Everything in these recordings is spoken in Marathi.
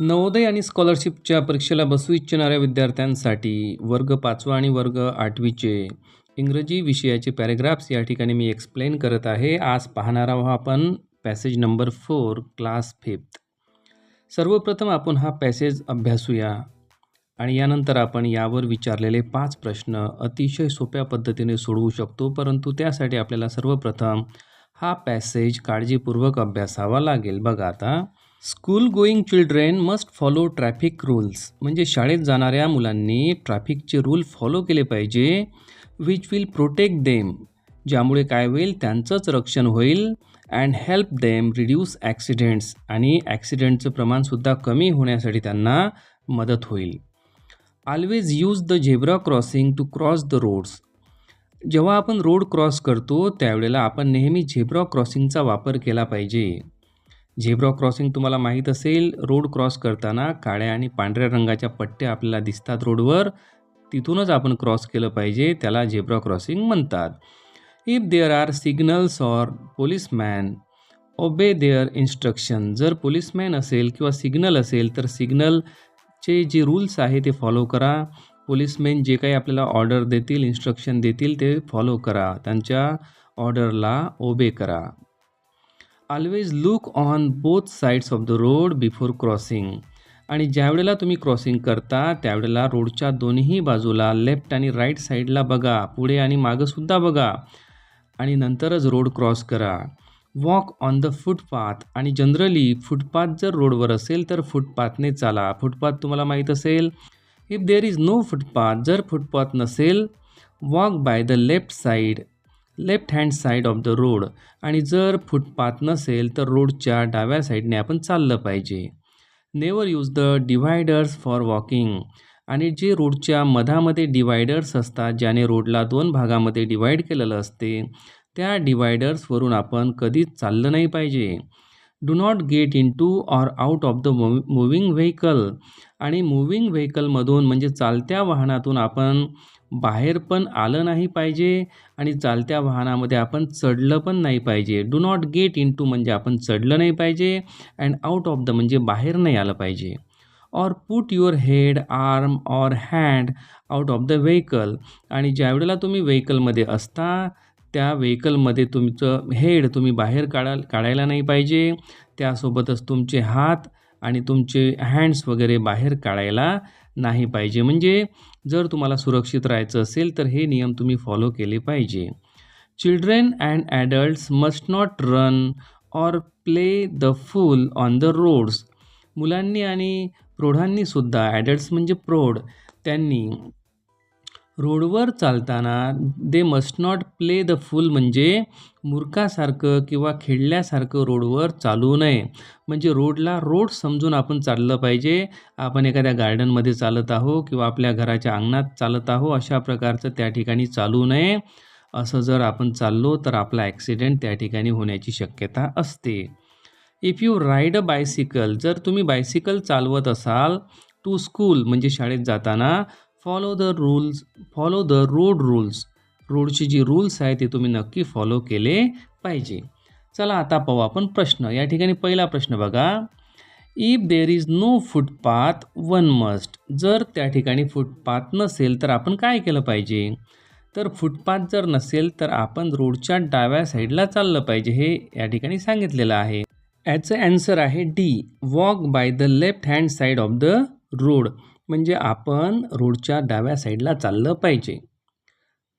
नवोदय आणि स्कॉलरशिपच्या परीक्षेला बसू इच्छिणाऱ्या विद्यार्थ्यांसाठी वर्ग 5वा आणि वर्ग 8वीचे इंग्रजी विषयाचे पॅरेग्राफ्स या ठिकाणी मी एक्सप्लेन करत आहे. आज पाहणार आहोत आपण पॅसेज नंबर 4 क्लास 5. सर्वप्रथम आपण हा पॅसेज अभ्यासूया आणि यानंतर आपण यावर विचारलेले 5 प्रश्न अतिशय सोप्या पद्धतीने सोडवू शकतो. परंतु त्यासाठी आपल्याला सर्वप्रथम हा पॅसेज काळजीपूर्वक अभ्यासावा लागेल. बघा आता, school going children must follow traffic rules, म्हणजे शाळेत जाणाऱ्या मुलांनी ट्रॅफिकचे रूल फॉलो केले पाहिजे. विच विल प्रोटेक्ट देम, ज्यामुळे काय होईल, त्यांचंच रक्षण होईल. And help them reduce accidents, आणि ॲक्सिडेंटचं प्रमाणसुद्धा कमी होण्यासाठी त्यांना मदत होईल. Always use the zebra crossing to cross the roads, जेव्हा आपण रोड क्रॉस करतो त्यावेळेला आपण नेहमी झेब्रा क्रॉसिंगचा वापर केला पाहिजे. झेब्रा क्रॉसिंग तुम्हाला माहीत असेल, रोड क्रॉस करताना काळ्या आणि पांढऱ्या रंगाच्या पट्ट्या आपल्याला दिसतात रोडवर, तिथूनच आपण क्रॉस केलं पाहिजे, त्याला झेब्रा क्रॉसिंग म्हणतात. If there are signals or policeman obey their instruction, जर पोलिसमॅन असेल किंवा सिग्नल असेल तर सिग्नलचे जे रूल्स आहे ते फॉलो करा. पोलिसमॅन जे काही आपल्याला ऑर्डर देतील, इन्स्ट्रक्शन देतील ते फॉलो करा, त्यांच्या ऑर्डरला ओबे करा. Always look on both sides of the road before crossing, आणि ज्यावेळेला तुम्ही क्रॉसिंग करता त्यावेळेला रोडच्या दोन्ही बाजूला लेफ्ट आणि राईट साईडला बघा, पुढे आणि मागंसुद्धा बघा, आणि नंतरच रोड क्रॉस करा. वॉक ऑन द फुटपाथ, आणि जनरली फुटपाथ जर रोडवर असेल तर फुटपाथने चाला. फुटपाथ तुम्हाला माहीत असेल. If there is no footpath, जर फुटपाथ नसेल, walk by the left hand side of the road, आणि जर फुटपाथ नसेल तर रोडच्या डाव्या साईडने आपण चाललं पाहिजे. Never use the dividers for walking, आणि जे रोडच्या मधामध्ये डिवायडर्स असतात, ज्याने रोडला 2 भागामध्ये डिवाईड केलेलं असते, त्या डिवायडर्सवरून आपण कधीच चाललं नाही पाहिजे. Do not get in to or out of the moving vehicle, आणि मुव्हिंग व्हेकलमधून म्हणजे चालत्या वाहनातून आपण बाहेर पण आलं नाही पाहिजे, आणि चालत्या वाहनामध्ये आपण चढलं पण नाही पाहिजे. Do not get into म्हणजे आपण चढलं नाही पाहिजे, अँड आउट ऑफ द म्हणजे बाहेर नाही आलं पाहिजे. Or put your head, arm or hand out of the vehicle, आणि ज्यावेळेला तुम्ही व्हेकलमध्ये असता त्या व्हेकलमध्ये तुमचं हेड तुम्ही बाहेर काढायला नाही पाहिजे. त्यासोबतच तुमचे हात आणि तुमचे हँड्स वगैरे बाहेर काढायला नाही पाहिजे. म्हणजे जर तुम्हाला सुरक्षित राहायचं असेल तर हे नियम तुम्ही फॉलो केले पाहिजे. Children and adults must not run or play the fool on the roads, मुलांनी आणि प्रौढांनीसुद्धा, ॲडल्ट्स म्हणजे प्रौढ, त्यांनी रोडवर चालताना they must not play the fool म्हणजे मूर्खासारखं किंवा खेळल्यासारखं रोडवर चालू नये. म्हणजे रोडला रोड समजून आपण चाललं पाहिजे. आपण एखाद्या गार्डनमध्ये चालत आहो किंवा आपल्या घराच्या अंगणात चालत आहो, अशा प्रकारचं त्या ठिकाणी चालू नये. असं जर आपण चाललो तर आपला ॲक्सिडेंट त्या ठिकाणी होण्याची शक्यता असते. If you ride a bicycle, जर तुम्ही बायसिकल चालवत असाल टू स्कूल म्हणजे शाळेत जाताना, फॉलो द रोड रूल्स, रोडचे जे रूल्स आहे ते तुम्ही नक्की फॉलो केले पाहिजे. चला आता पाहू आपण प्रश्न. या ठिकाणी पहिला प्रश्न बघा. If there is no footpath one must, जर त्या ठिकाणी फुटपाथ नसेल तर आपण काय केलं पाहिजे? तर फुटपाथ जर नसेल तर आपण रोडच्या डाव्या साईडला चाललं पाहिजे, हे या ठिकाणी सांगितलेलं आहे. याचं ॲन्सर आहे D, walk by the left hand side of the road, म्हणजे आपण रोडच्या डाव्या साईडला चाललं पाहिजे.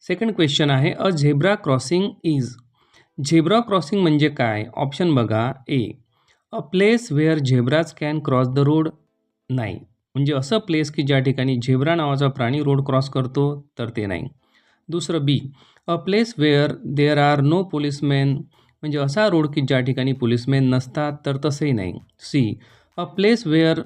सेकंड क्वेश्चन आहे, a zebra crossing is, zebra crossing म्हणजे काय? ऑप्शन बघा. A, a place where zebras can cross the road, नाही, म्हणजे असं प्लेस की ज्या ठिकाणी झेब्रा नावाचा प्राणी रोड क्रॉस करतो, तर ते नाही. दुसरं B, a place where there are no policeman, म्हणजे असा रोड की ज्या ठिकाणी पोलिसमॅन नसतात, तर तसंही नाही. C, a place where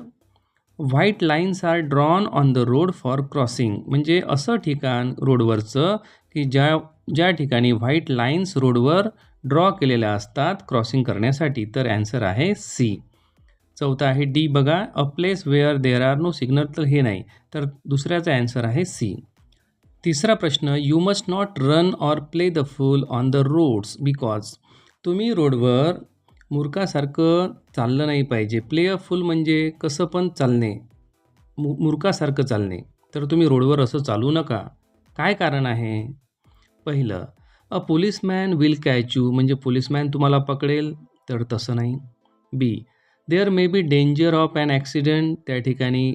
white lines are drawn on the road for crossing, म्हणजे असं ठिकाण रोडवरचं की ज्या ठिकाणी व्हाईट लाईन्स रोडवर ड्रॉ केलेल्या असतात क्रॉसिंग करण्यासाठी, तर ॲन्सर आहे सी. चौथा आहे डी बघा, a place where there are no signal, तर हे नाही, तर दुसऱ्याचा ॲन्सर आहे सी. तिसरा प्रश्न, you must not run or play the fool on the roads because. तुम्ही रोडवर मूर्खासारखं चाललं नाही पाहिजे. प्ले अ फूल म्हणजे कसं पण चालणे, मूर्खासारखं चालणे. तर तुम्ही रोडवर असं चालू नका. काय कारण आहे? पहिलं, a policeman will catch you म्हणजे पोलिसमॅन तुम्हाला पकडेल, तर तसं नाही. B, there may be danger of an accident, त्या ठिकाणी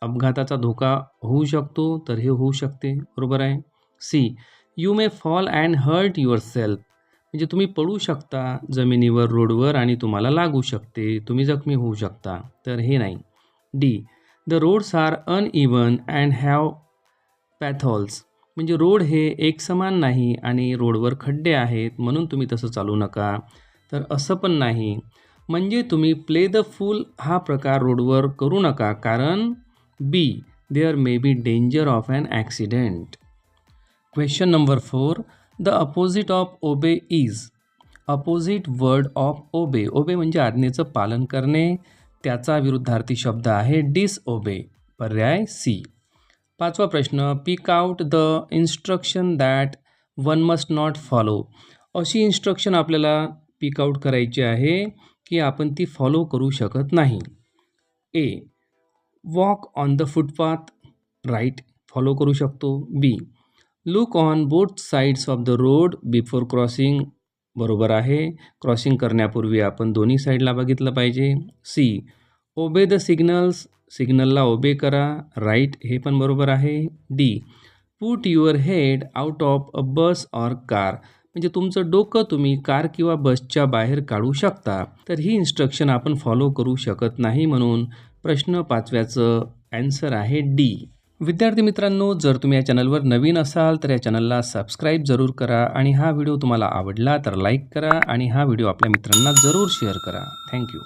अपघाताचा धोका होऊ शकतो, तर हे होऊ शकते, बरोबर आहे. C, you may fall and hurt yourself म्हणजे तुम्ही पडू शकता जमिनीवर रोडवर आणि तुम्हाला लागू शकते, तुम्ही जखमी होऊ शकता, तर हे नाही. D, the roads are uneven and have potholes म्हणजे रोड हे एकसमान नाही आणि रोडवर खड्डे आहेत म्हणून तुम्ही तसं चालू नका, तर असं पण नाही. म्हणजे तुम्ही प्ले द फूल हा प्रकार रोडवर करू नका, कारण B, there may be danger of an accident. Question number 4, the opposite of obey is. Opposite word of obey. Obey म्हणजे आज्ञेचं पालन करणे, त्याचा विरुद्धार्थी शब्द आहे डिसओबे, पर्याय सी. पाचवा प्रश्न, pick out the instruction that one must not follow. अशी इन्स्ट्रक्शन आपल्याला पिक आउट करायची आहे की आपण ती फॉलो करू शकत नाही. A, walk on the footpath, right, follow करू शकतो. B, look on both sides of the road before crossing, बरोबर आहे, क्रॉसिंग करण्यापूर्वी आपण दोन्ही साईडला बघितलं पाहिजे. सी, ओबे द सिग्नल्स, सिग्नलला ओबे करा, राईट, हे पण बरोबर आहे. D, put your head out of a bus or car म्हणजे तुमचं डोकं तुम्ही कार किंवा बसच्या बाहेर काढू शकता, तर ही इन्स्ट्रक्शन आपण फॉलो करू शकत नाही, म्हणून प्रश्न 5व्याचं ॲन्सर आहे डी. विद्यार्थी मित्रांनो, जर तुम्ही या चॅनलवर नवीन असाल तर या चॅनलला सबस्क्राईब जरूर करा आणि हा व्हिडिओ तुम्हाला आवडला तर लाईक करा आणि हा व्हिडिओ आपल्या मित्रांना जरूर शेअर करा. थँक्यू.